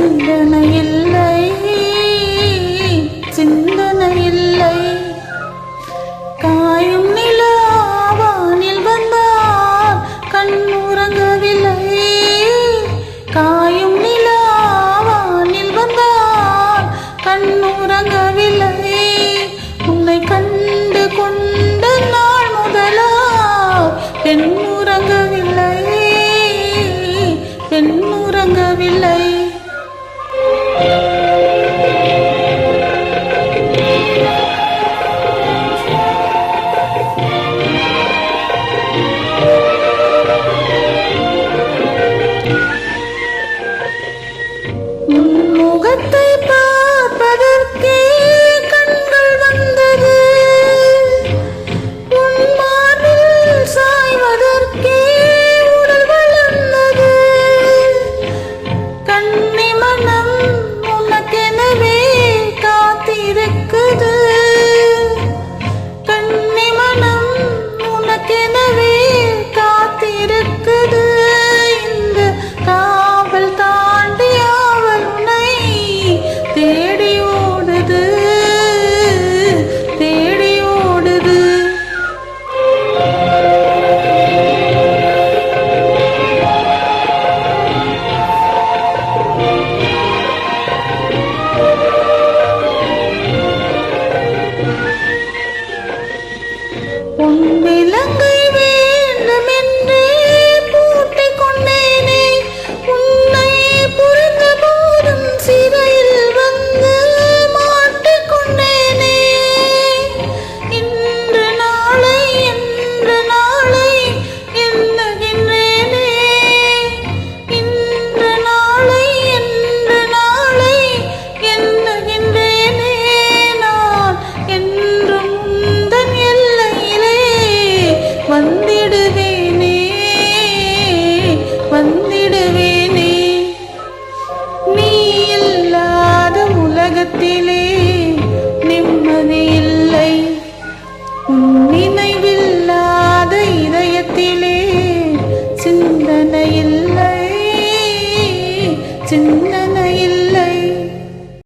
சிந்தனை இல்லை, சிந்தனை இல்லை. காயும் நிலவானில் வந்தார் கண்ணுறங்கவில்லை, காயும் நிலவானில் வந்தார் கண்ணுறங்கவில்லை. உன்னை கண்டு கொண்ட நாள் முதலா பெண்ணுறங்கவில்லை, பெண்ணுறங்கவில்லை. முகத்தை பார்ப்பதற்கே கண்கள் வந்தது, உன் மார்பில் சாய்வதற்கே உடல் வளர்ந்தது. கண்ணி மனம் உனக்கெனவே காத்திருக்குது, கண்ணி மனம் உனக்கெனவே காத்திருக்குது. இந்த காவல் தாண்டி அவள் உன்னை தேடி ஓடுது, தேடி ஓடுது. உன் விலங்கை வேண்டுமென்றே பூட்டிக் கொண்டேனே, உன்னை புரிந்த போதும் சிறையில் வந்து மாட்டிக்கொண்டேனே. இன்று நாளை என்று நாளை எண்ணுகின்றேனே, இன்று நாளை என்று நாளை எண்ணுகின்றேனே. நான் என்றும் உந்தன் எல்லையிலே வந்திடுவேனே, வந்திடுவேனே. நீ இல்லாத உலகத்திலே